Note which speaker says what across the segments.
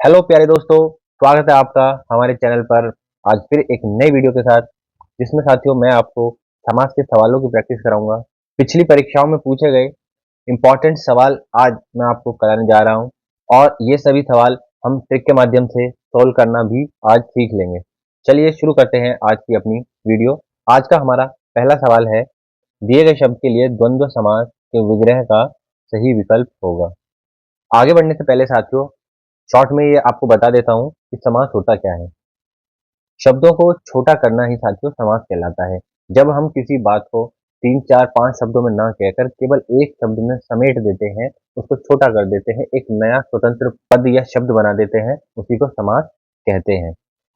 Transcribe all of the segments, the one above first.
Speaker 1: Hello प्यारे दोस्तों, स्वागत है आपका हमारे चैनल पर। आज फिर एक नई वीडियो के साथ, जिसमें साथियों मैं आपको समाज के सवालों की प्रैक्टिस कराऊंगा। पिछली परीक्षाओं में पूछे गए इंपॉर्टेंट सवाल आज मैं आपको कराने जा रहा हूं और ये सभी सवाल हम ट्रिक के माध्यम से सोल्व करना भी आज सीख लेंगे। चलिए शुरू करते हैं आज की अपनी वीडियो। आज का हमारा पहला सवाल है, दिए गए शब्द के लिए द्वंद्व समास के विग्रह का सही विकल्प होगा। आगे बढ़ने से पहले साथियों, शॉर्ट में ये आपको बता देता हूँ कि समास होता क्या है। शब्दों को छोटा करना ही साथियों समास कहलाता है। जब हम किसी बात को 3, 4, 5 शब्दों में ना कहकर केवल एक शब्द में समेट देते हैं, उसको छोटा कर देते हैं, एक नया स्वतंत्र पद या शब्द बना देते हैं, उसी को समास कहते हैं।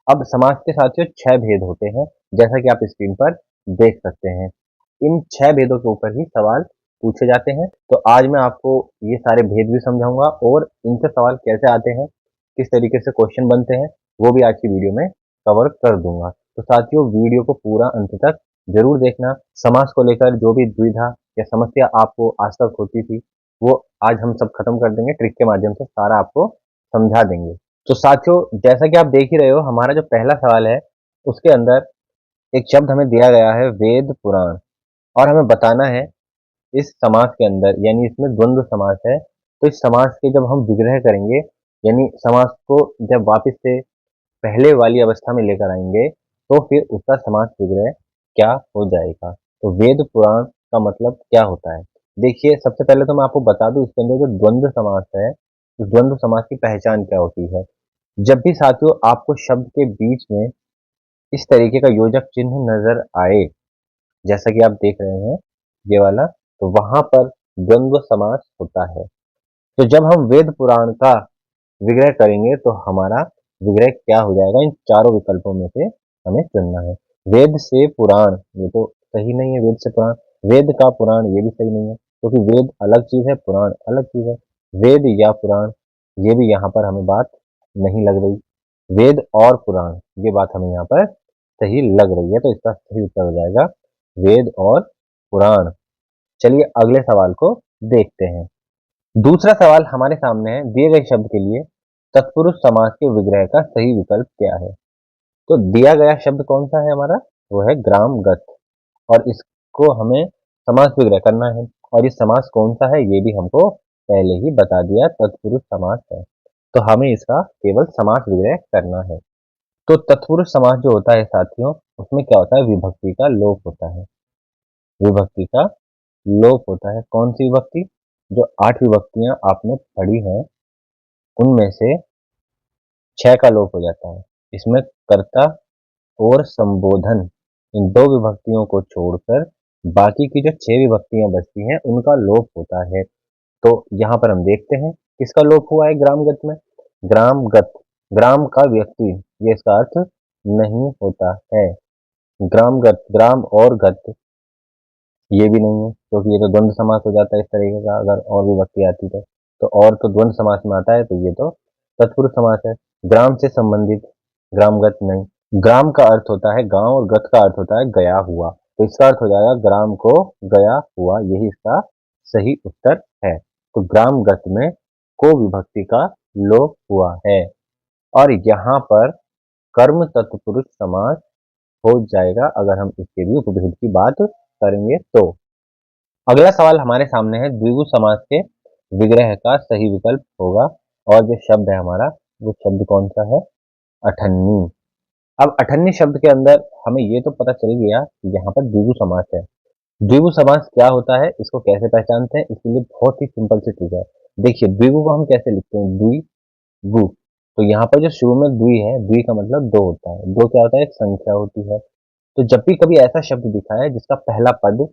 Speaker 1: अब समास के साथियों 6 भेद होते हैं, जैसा कि आप स्क्रीन पर देख सकते हैं। इन 6 भेदों के ऊपर ही सवाल पूछे जाते हैं। तो आज मैं आपको ये सारे भेद भी समझाऊंगा और इनसे सवाल कैसे आते हैं, किस तरीके से क्वेश्चन बनते हैं, वो भी आज की वीडियो में कवर कर दूंगा। तो साथियों वीडियो को पूरा अंत तक जरूर देखना। समास को लेकर जो भी दुविधा या समस्या आपको आज तक होती थी, वो आज हम सब खत्म कर देंगे। ट्रिक के माध्यम से सारा आपको समझा देंगे। तो साथियों जैसा कि आप देख ही रहे हो, हमारा जो पहला सवाल है उसके अंदर एक शब्द हमें दिया गया है वेद पुराण, और हमें बताना है इस समास के अंदर, यानी इसमें द्वंद्व समास है, तो इस समास के जब हम विग्रह करेंगे, यानी समास को जब वापस से पहले वाली अवस्था में लेकर आएंगे, तो फिर उसका समास विग्रह क्या हो जाएगा। तो वेद पुराण का मतलब क्या होता है? देखिए, सबसे पहले तो मैं आपको बता दूं, इसके अंदर जो द्वंद्व समास है, उस द्वंद्व समास की पहचान क्या होती है। जब भी साथियों आपको शब्द के बीच में इस तरीके का योजक चिन्ह नजर आए, जैसा कि आप देख रहे हैं ये वाला, तो वहां पर द्वंद्व समास होता है। तो जब हम वेद पुराण का विग्रह करेंगे तो हमारा विग्रह क्या हो जाएगा, इन चारों विकल्पों में से हमें चुनना है। वेद से पुराण, ये तो सही नहीं है। वेद से पुराण, वेद का पुराण, ये भी सही नहीं है, क्योंकि वेद अलग चीज है, पुराण अलग चीज है। वेद या पुराण, ये भी यहाँ पर हमें बात नहीं लग रही। वेद और पुराण, ये बात हमें यहाँ पर सही लग रही है, तो इसका सही उत्तर हो जाएगा वेद और पुराण। चलिए अगले सवाल को देखते हैं। दूसरा सवाल हमारे सामने है, दिए गए शब्द के लिए तत्पुरुष समास के विग्रह का सही विकल्प क्या है। तो दिया गया शब्द कौन सा है हमारा, वो है ग्रामगत, और इसको हमें समास विग्रह करना है। और ये समास कौन सा है ये भी हमको पहले ही बता दिया, तत्पुरुष समास है। तो हमें इसका केवल समास विग्रह करना है। तो तत्पुरुष समास जो होता है साथियों, उसमें क्या होता है, विभक्ति का लोप होता है। विभक्ति का लोप होता है। कौन सी विभक्ति? जो 8 विभक्तियां आपने पढ़ी हैं, उनमें से 6 का लोप हो जाता है। इसमें कर्ता और संबोधन, इन 2 विभक्तियों को छोड़कर बाकी की जो 6 विभक्तियां बचती हैं, उनका लोप होता है। तो यहाँ पर हम देखते हैं किसका लोप हुआ है ग्रामगत में। ग्रामगत, ग्राम का व्यक्ति, ये इसका अर्थ नहीं होता है। ग्रामगत, ग्राम और गत, ये भी नहीं है, क्योंकि ये तो द्वंद्व समास हो जाता है इस तरीके का, अगर और विभक्ति आती तो और तो द्वंद्व समास में आता है, तो ये तो तत्पुरुष समास है। ग्राम से संबंधित, ग्रामगत नहीं। ग्राम का अर्थ होता है गांव और गत का अर्थ होता है गया हुआ, तो इसका अर्थ हो जाएगा ग्राम को गया हुआ, यही इसका सही उत्तर है। तो ग्रामगत में को विभक्ति का लोप हुआ है, और यहाँ पर कर्म तत्पुरुष समास हो जाएगा अगर हम इसके भी उपभेद की बात करेंगे तो। अगला सवाल हमारे सामने है, द्विगु समास के विग्रह का सही विकल्प होगा, और जो शब्द है हमारा, वो शब्द कौन सा है, अठन्नी। अब अठन्नी शब्द के अंदर हमें ये तो पता चल गया कि यहाँ पर द्विगु समास है। द्विगु समास क्या होता है, इसको कैसे पहचानते हैं, इसके लिए बहुत ही सिंपल सी चीज है। देखिए द्विगु को हम कैसे लिखते हैं, द्विगु। तो यहाँ पर जो शुरू में द्वि है, द्वि का मतलब 2 होता है। 2 क्या होता है, एक संख्या होती है। तो जब भी कभी ऐसा शब्द दिखा है जिसका पहला पद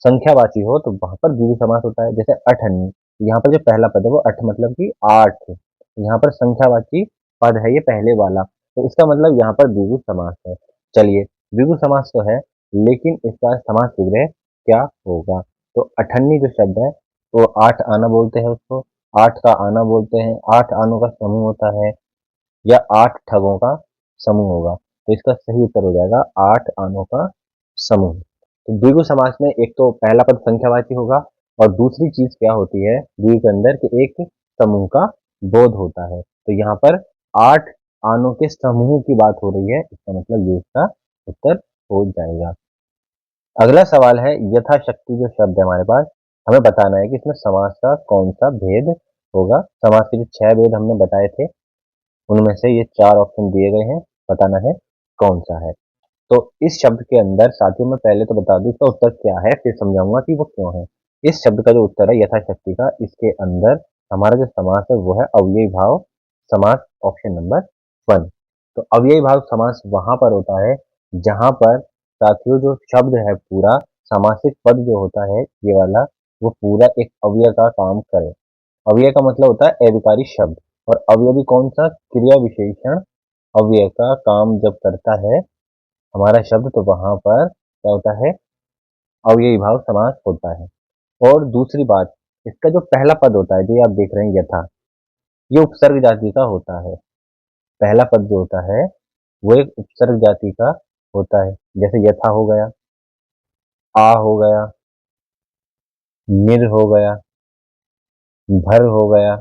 Speaker 1: संख्यावाची हो, तो वहां पर द्विगु समास होता है। जैसे अठन्नी, यहाँ पर जो पहला पद है वो अठ मतलब कि 8, यहाँ पर संख्यावाची पद है ये पहले वाला, तो इसका मतलब यहाँ पर द्विगु समास है। चलिए द्विगु समास तो है, लेकिन इसका समास विग्रह क्या होगा। तो अठन्नी जो शब्द है वो 8 आना बोलते हैं उसको, 8 का आना बोलते हैं, 8 आनों का समूह होता है, या 8 ठगों का समूह होगा। तो इसका सही उत्तर हो जाएगा 8 आनों का समूह। तो द्विगु समास में एक तो पहला पद संख्यावाची होगा, और दूसरी चीज क्या होती है द्वि के अंदर, कि एक समूह का बोध होता है। तो यहाँ पर 8 आनों के समूह की बात हो रही है, इसका मतलब ये इसका उत्तर हो जाएगा। अगला सवाल है यथाशक्ति जो शब्द है हमारे पास, हमें बताना है कि इसमें समास का कौन सा भेद होगा। समास के जो 6 भेद हमने बताए थे, उनमें से ये 4 ऑप्शन दिए गए हैं, बताना है कौन सा है। तो इस शब्द के अंदर साथियों मैं पहले तो बता दूं इसका उत्तर क्या है, फिर समझाऊंगा कि वो क्यों है। इस शब्द का जो उत्तर है यथाशक्ति का, इसके अंदर हमारा जो समास है वो है अव्ययी भाव समास, ऑप्शन नंबर 1। तो अव्ययी भाव समास वहां पर होता है जहां पर साथियों जो शब्द है पूरा सामासिक पद जो होता है ये वाला, वो पूरा एक अव्यय का काम करे। अव्यय का मतलब होता है अविकारी शब्द, और अवयवी कौन सा, क्रिया विशेषण अव्यय का काम जब करता है हमारा शब्द, तो वहां पर क्या होता है, अव्ययी भाव समास होता है। और दूसरी बात, इसका जो पहला पद होता है जो ये आप देख रहे हैं यथा, ये उपसर्ग जाति का होता है। पहला पद जो होता है वो एक उपसर्ग जाति का होता है, जैसे यथा हो गया, आ हो गया, निर हो गया, भर हो गया।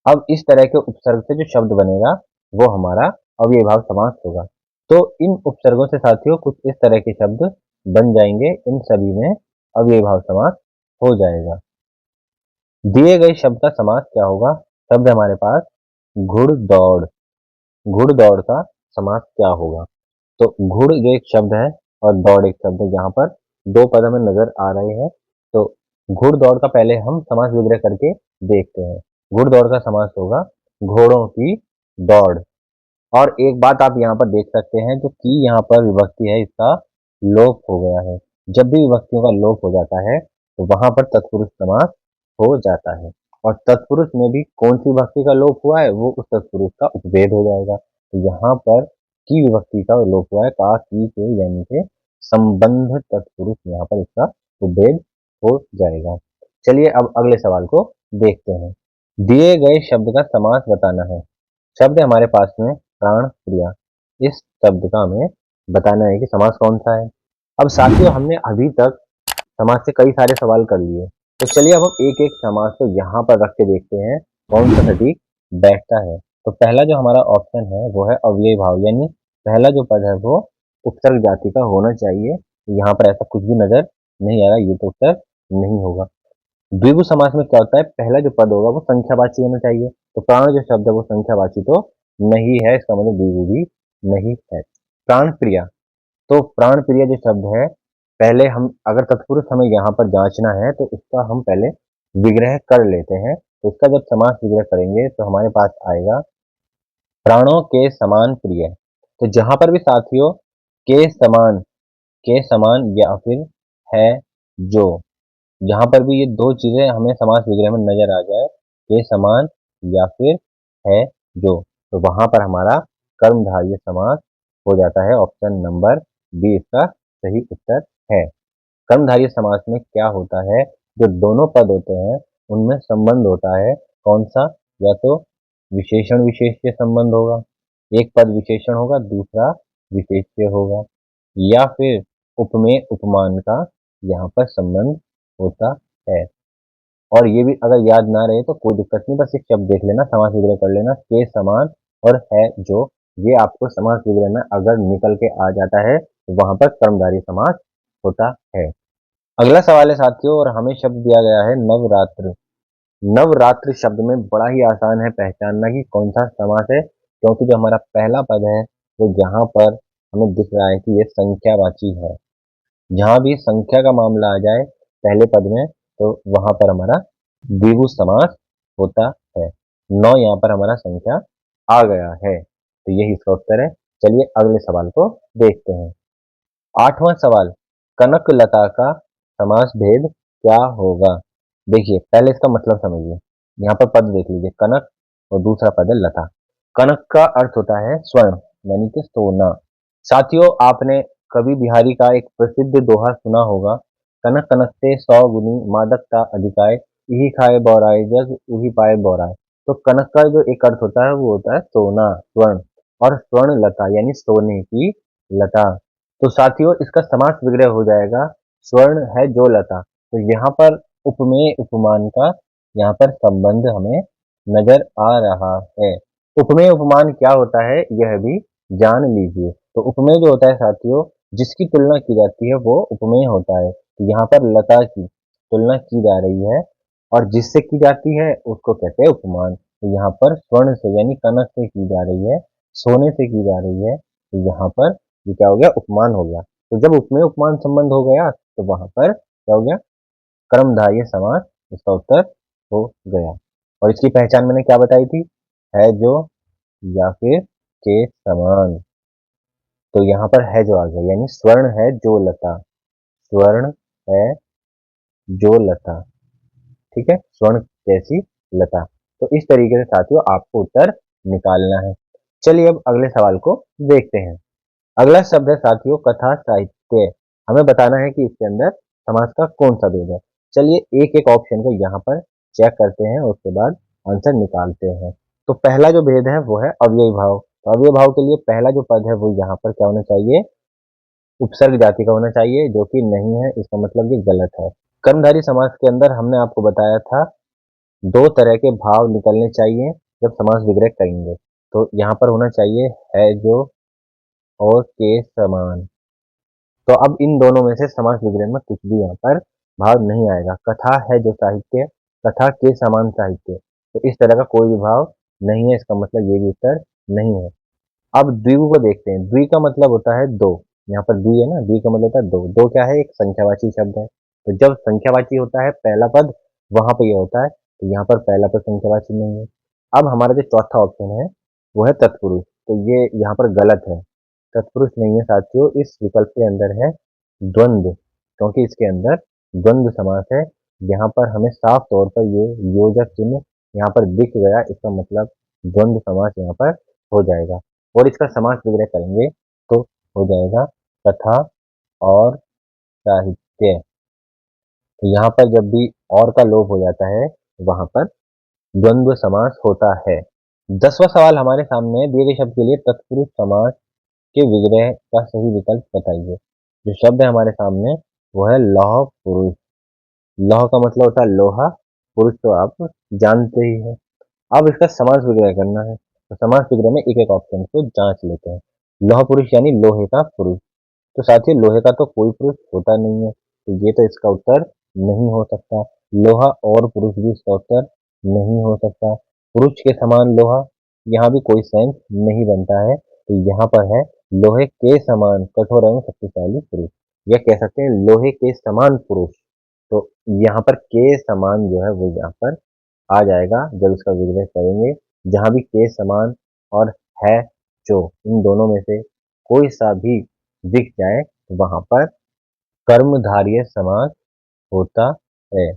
Speaker 1: अब इस तरह के उपसर्ग से जो शब्द बनेगा वो हमारा अव्ययी भाव समास होगा। तो इन उपसर्गों से साथियों कुछ इस तरह के शब्द बन जाएंगे, इन सभी में अव्ययी भाव समास हो जाएगा। दिए गए शब्द का समास क्या होगा। शब्द हमारे पास घुड़दौड़, घुड़दौड़ का समास क्या होगा। तो घुड़ जो एक शब्द है और दौड़ एक शब्द है, यहाँ पर दो पद हमें नजर आ रहे हैं। तो घुड़दौड़ का पहले हम समास विग्रह करके देखते हैं। घुड़दौड़ का समास होगा घोड़ों की दौड़। और एक बात आप यहाँ पर देख सकते हैं, जो कि यहाँ पर विभक्ति है इसका लोप हो गया है। जब भी विभक्तियों का लोप हो जाता है तो वहां पर तत्पुरुष समास हो जाता है, और तत्पुरुष में भी कौन सी विभक्ति का लोप हुआ है, वो उस तत्पुरुष का उपभेद हो जाएगा। तो यहाँ पर की विभक्ति का लोप हुआ है, का की के यानी के संबंध तत्पुरुष, यहाँ पर इसका उपभेद हो जाएगा। चलिए अब अगले सवाल को देखते हैं। दिए गए शब्द का समास बताना है। शब्द है हमारे पास में प्राण क्रिया, इस शब्द का हमें बताना है कि समास कौन सा है। अब साथियों हमने अभी तक समास से कई सारे सवाल कर लिए, तो चलिए अब हम एक एक समास को यहाँ पर रख के देखते हैं कौन सा सटीक बैठता है। तो पहला जो हमारा ऑप्शन है वो है अव्ययी भाव, यानी पहला जो पद है वो उपसर्ग जाति का होना चाहिए। यहाँ पर ऐसा कुछ भी नजर नहीं आ रहा, ये तो उत्तर नहीं होगा। द्विगु समास में क्या होता है, पहला जो पद होगा वो संख्यावाची होना चाहिए। तो प्राण जो शब्द है वो संख्यावाची तो नहीं है, इसका मतलब द्विगु भी नहीं है। प्राण प्रिया, तो प्राण प्रिय जो शब्द है, पहले हम अगर तत्पुरुष हमें यहाँ पर जांचना है तो इसका हम पहले विग्रह कर लेते हैं। तो इसका जब समास विग्रह करेंगे तो हमारे पास आएगा प्राणों के समान प्रिय। तो जहां पर भी साथियों के समान या फिर है जो, जहां पर भी ये दो चीजें हमें समास विग्रह में नजर आ जाए, के समान या फिर है जो, तो वहां पर हमारा कर्मधारय समास हो जाता है। ऑप्शन नंबर बी इसका सही उत्तर है। कर्मधारय समास में क्या होता है, जो दोनों पद होते हैं उनमें संबंध होता है कौन सा, या तो विशेषण विशेष्य संबंध होगा, एक पद विशेषण होगा दूसरा विशेष्य होगा, या फिर उपमेय उपमान का यहाँ पर संबंध होता है। और ये भी अगर याद ना रहे तो कोई दिक्कत नहीं, बस एक शब्द देख लेना, समास विग्रह कर लेना, के समान और है जो, ये आपको समास विग्रह में अगर निकल के आ जाता है तो वहां पर कर्मधारय समास होता है। अगला सवाल है साथियों, और हमें शब्द दिया गया है नवरात्र। नवरात्र शब्द में बड़ा ही आसान है पहचानना कि कौन सा समास है, क्योंकि जो हमारा पहला पद है वो यहाँ पर हमें दिख रहा है कि ये संख्यावाची है। जहां भी संख्या का मामला आ जाए पहले पद में तो वहां पर हमारा द्विगु समास होता है। 9 यहाँ पर हमारा संख्या आ गया है, तो यही इसका उत्तर है। चलिए अगले सवाल को देखते हैं। 8वां सवाल, कनक लता का समास भेद क्या होगा। देखिए पहले इसका मतलब समझिए, यहाँ पर पद देख लीजिए कनक और दूसरा पद है लता। कनक का अर्थ होता है स्वर्ण, यानी कि सोना। साथियों आपने कवि बिहारी का एक प्रसिद्ध दोहा सुना होगा, कनक कनकते 100 गुनी मादकता अधिकाय, यही खाए बौराए जग उही पाए बौराए। तो कनक का जो एक अर्थ होता है वो होता है सोना, स्वर्ण, और स्वर्ण लता यानी सोने की लता। तो साथियों इसका समास विग्रह हो जाएगा स्वर्ण है जो लता। तो यहाँ पर उपमेय उपमान का यहाँ पर संबंध हमें नजर आ रहा है। उपमेय उपमान क्या होता है यह भी जान लीजिए। तो उपमेय जो होता है साथियों, जिसकी तुलना की जाती है वो उपमेय होता है। तो यहाँ पर लता की तुलना की जा रही है और जिससे की जाती है उसको कहते हैं उपमान। तो यहाँ पर स्वर्ण से यानी कनक से की जा रही है, सोने से की जा रही है, तो यहाँ पर ये क्या हो गया, उपमान हो गया। तो जब उपमेय उपमान संबंध हो गया तो वहां पर क्या हो गया, कर्मधारय समास, इसका उत्तर हो गया। और इसकी पहचान मैंने क्या बताई थी, है जो या फिर के समान। तो यहाँ पर है जो आ गया, यानी स्वर्ण है जो लता, स्वर्ण है जो लता, ठीक है, स्वर्ण जैसी लता। तो इस तरीके से साथियों आपको उत्तर निकालना है। चलिए अब अगले सवाल को देखते हैं। अगला शब्द है साथियों कथा साहित्य। हमें बताना है कि इसके अंदर समास का कौन सा भेद है। चलिए एक एक ऑप्शन को यहाँ पर चेक करते हैं, उसके बाद आंसर निकालते हैं। तो पहला जो भेद है वो है अव्ययी भाव। तो अव्ययी भाव के लिए पहला जो पद है वो यहाँ पर क्या होना चाहिए, उपसर्ग जाति का होना चाहिए, जो कि नहीं है, इसका मतलब ये गलत है। कर्मधारी समास के अंदर हमने आपको बताया था दो तरह के भाव निकलने चाहिए जब समास विग्रह करेंगे। तो यहाँ पर होना चाहिए है जो और के समान। तो अब इन दोनों में से समास विग्रह में कुछ भी यहाँ पर भाव नहीं आएगा। कथा है जो साहित्य, कथा के समान साहित्य, तो इस तरह का कोई भी भाव नहीं है, इसका मतलब ये भी उत्तर नहीं है। अब द्विगु को देखते हैं। द्वि का मतलब होता है दो, यहाँ पर द्वि है ना, द्वि का मतलब होता है दो। दो क्या है, एक संख्यावाची शब्द है। तो जब संख्यावाची होता है पहला पद, वहां पर यह होता है, तो यहाँ पर पहला पद संख्यावाची नहीं है। अब हमारा जो चौथा ऑप्शन है वो है तत्पुरुष, तो ये यहाँ पर गलत है, तत्पुरुष नहीं है साथियों। इस विकल्प के अंदर है द्वंद्व, क्योंकि इसके अंदर द्वंद्व समास है। यहाँ पर हमें साफ तौर पर ये योजक चिन्ह यहाँ पर दिख गया, इसका मतलब द्वंद्व समास यहाँ पर हो जाएगा। और इसका समास विग्रह करेंगे तो हो जाएगा कथा और साहित्य। तो यहाँ पर जब भी और का लोप हो जाता है वहां पर द्वंद्व समास होता है। 10वां सवाल हमारे सामने है, दिए गए शब्द के लिए तत्पुरुष समास के विग्रह का सही विकल्प बताइए। जो शब्द है हमारे सामने वो है लौह पुरुष। लौह का मतलब होता है लोहा, पुरुष तो आप जानते ही हैं। अब इसका समास विग्रह करना है, तो समास विग्रह में एक एक ऑप्शन को जांच लेते हैं। लौह पुरुष यानी लोहे का पुरुष, तो साथियों लोहे का तो कोई पुरुष होता नहीं है, तो ये तो इसका उत्तर नहीं हो सकता। लोहा और पुरुष भी इसका उत्तर नहीं हो सकता। पुरुष के समान लोहा, यहाँ भी कोई सेंस नहीं बनता है, तो यहाँ पर है लोहे के समान कठोर एवं शक्तिशाली पुरुष, या कह सकते हैं लोहे के समान पुरुष। तो यहाँ पर के समान जो है वो यहाँ पर आ जाएगा जब इसका विग्रह करेंगे। जहां भी के समान और है जो, इन दोनों में से कोई सा भी दिख जाए वहां पर कर्मधारय समास होता है।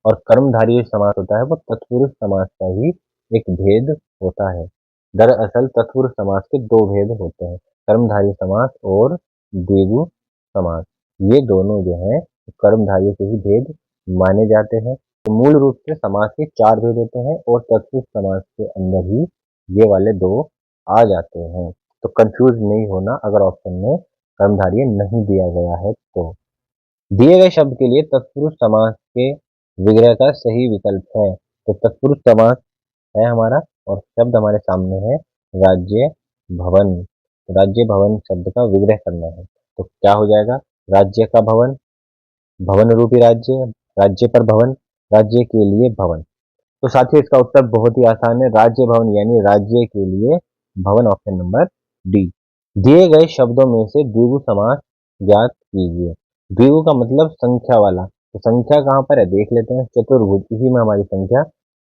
Speaker 1: और कर्मधारय समास होता है वो तत्पुरुष समास का ही एक भेद होता है। दरअसल तत्पुरुष समास के दो भेद होते हैं, कर्मधारय समास और द्विगु समास। ये दोनों जो है कर्मधारय के ही भेद माने जाते हैं। तो मूल रूप से समास के चार भेद होते हैं और तत्पुरुष समास के अंदर ही ये वाले दो आ जाते हैं। तो कंफ्यूज नहीं होना अगर ऑप्शन में कर्मधारय नहीं दिया गया है तो। दिए गए शब्द के लिए तत्पुरुष समास के विग्रह का सही विकल्प है। तो तत्पुरुष समास है हमारा और शब्द हमारे सामने है राज्य भवन। राज्य भवन शब्द का विग्रह करना है, तो क्या हो जाएगा, राज्य का भवन, भवन रूपी राज्य, राज्य पर भवन, राज्य के लिए भवन। तो साथियों इसका उत्तर बहुत ही आसान है, राज्य भवन यानी राज्य के लिए भवन, ऑप्शन नंबर डी। दिए गए शब्दों में से द्विगु समास ज्ञात कीजिए। द्विगु का मतलब संख्या वाला, तो संख्या कहाँ पर है देख लेते हैं, चतुर्भुज, इसी में हमारी संख्या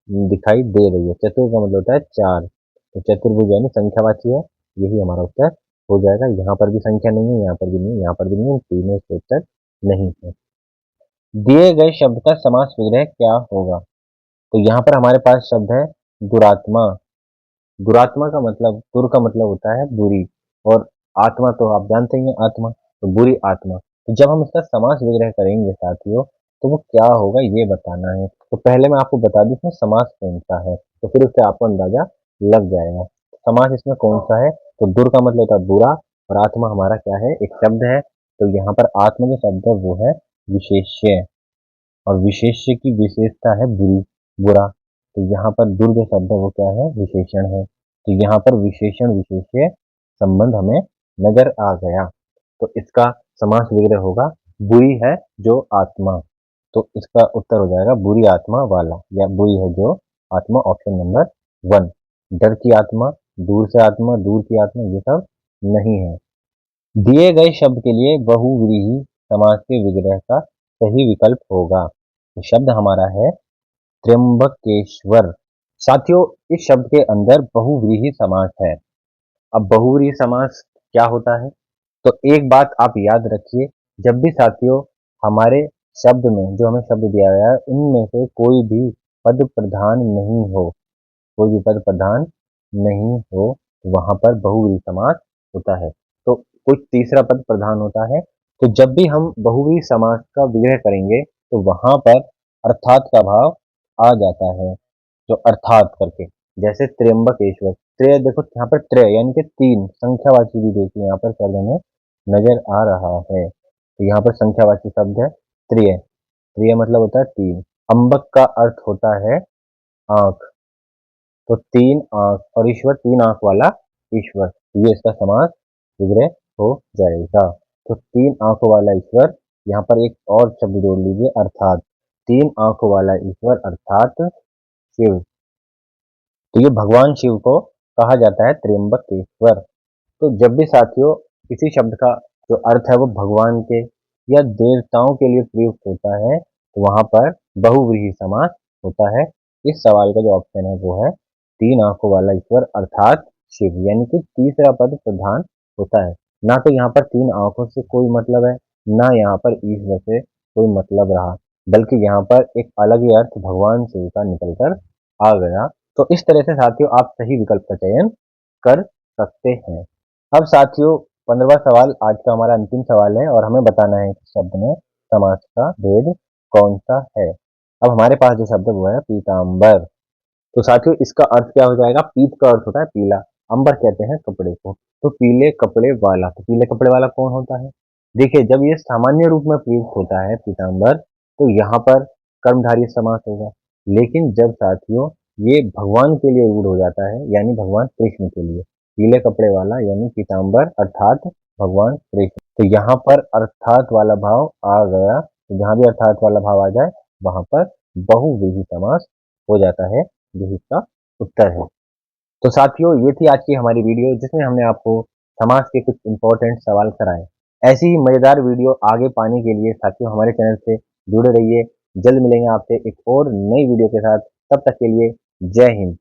Speaker 1: दिखाई दे रही है। चतुर का मतलब होता है चार, तो चतुर्भुज यानी संख्यावाची है, यही हमारा उत्तर हो जाएगा। यहाँ पर भी संख्या नहीं है, यहाँ पर भी नहीं, यहाँ पर भी नहीं है, तीनों इसका उत्तर नहीं है। दिए गए शब्द का समास विग्रह क्या होगा। तो यहाँ पर हमारे पास शब्द है दुरात्मा। दुरात्मा का मतलब, दुर का मतलब होता है बुरी, और आत्मा तो आप जानते ही हैं आत्मा, तो बुरी आत्मा। तो जब हम इसका समास विग्रह करेंगे साथियों तो वो क्या होगा ये बताना है। तो पहले मैं आपको बता दूं इसमें समास कौन सा है, तो फिर उससे आपको अंदाजा लग जाएगा। समास इसमें कौन सा है, तो दुर का मतलब होता है बुरा, और आत्मा हमारा क्या है, एक शब्द है। तो यहाँ पर आत्मा जो शब्द है वो है विशेष्य, और विशेष्य की विशेषता है बुरी, बुरा। तो यहाँ पर दुर्ग शब्द है वो क्या है, विशेषण है। तो यहाँ पर विशेषण विशेष्य संबंध हमें नजर आ गया। तो इसका समास विग्रह होगा बुरी है जो आत्मा। तो इसका उत्तर हो जाएगा बुरी आत्मा वाला, या बुरी है जो आत्मा, ऑप्शन नंबर 1। डर की आत्मा, दूर से आत्मा, दूर की आत्मा, ये सब नहीं है। दिए गए शब्द के लिए बहुव्रीहि समास के विग्रह का सही विकल्प होगा। तो शब्द हमारा है त्र्यंबकेश्वर। साथियों, इस शब्द के अंदर बहुव्रीहि समास है। अब बहुव्रीहि समास क्या होता है? तो एक बात आप याद रखिए, जब भी साथियों हमारे शब्द में, जो हमें शब्द दिया गया है, उनमें से कोई भी पद प्रधान नहीं हो, कोई भी पद प्रधान नहीं हो, वहां पर बहुव्रीहि समास होता है। तो कोई तीसरा पद प्रधान होता है। तो जब भी हम बहुव्रीहि समास का विग्रह करेंगे तो वहां पर अर्थात का भाव आ जाता है। जो अर्थात करके, जैसे त्र्यंबकेश्वर, त्रय देखो यहाँ पर त्रय यानी कि तीन, संख्यावाची भी देखिए यहाँ पर शब्द हमें नजर आ रहा है। तो यहाँ पर संख्यावाची शब्द है त्रिय। त्रिय मतलब होता है तीन। अंबक का अर्थ होता है आंख, तो तीन आंख, और ईश्वर तीन आंख वाला ईश्वर, ये इसका समास विग्रह हो जाएगा। तो तीन आंखों वाला ईश्वर, यहाँ पर एक और शब्द जोड़ लीजिए अर्थात, तीन आंखों वाला ईश्वर अर्थात शिव। तो ये भगवान शिव को कहा जाता है त्र्यंबकेश्वर। तो जब भी साथियों किसी शब्द का जो अर्थ है वो भगवान के या देवताओं के लिए प्रयुक्त होता है, तो वहां पर बहुव्रीहि समास होता है। इस सवाल का जो ऑप्शन है वो है तीन आंखों वाला ईश्वर अर्थात शिव, यानी कि तीसरा पद प्रधान होता है। ना तो यहाँ पर तीन आंखों से कोई मतलब है, ना यहाँ पर ईश्वर से कोई मतलब रहा, बल्कि यहाँ पर एक अलग ही अर्थ भगवान शिव का निकल कर आ गया। तो इस तरह से साथियों आप सही विकल्प का चयन कर सकते हैं। अब साथियों 15वां सवाल आज का हमारा अंतिम सवाल है, और हमें बताना है कि शब्द में समास का भेद कौन सा है। अब हमारे पास जो शब्द है वो है पीताम्बर। तो साथियों इसका अर्थ क्या हो जाएगा? पीत का अर्थ होता है पीला, अंबर कहते हैं कपड़े को, तो पीले कपड़े वाला। तो पीले कपड़े वाला कौन होता है? देखिए, जब ये सामान्य रूप में प्रयुक्त होता है पीताम्बर, तो यहाँ पर कर्मधारय समास होगा। लेकिन जब साथियों ये भगवान के लिए रूढ़ हो जाता है, यानी भगवान कृष्ण के लिए, पीले कपड़े वाला यानी पीताम्बर अर्थात भगवान कृष्ण, तो यहाँ पर अर्थात वाला भाव आ गया। तो जहां भी अर्थात वाला भाव आ जाए वहां पर बहुव्रीहि समास हो जाता है, यही इसका उत्तर है। तो साथियों ये थी आज की हमारी वीडियो, जिसमें हमने आपको समाज के कुछ इंपॉर्टेंट सवाल कराए। ऐसी ही मजेदार वीडियो आगे पाने के लिए साथियों हमारे चैनल से जुड़े रहिए। जल्द मिलेंगे आपसे एक और नई वीडियो के साथ, तब तक के लिए जय हिंद।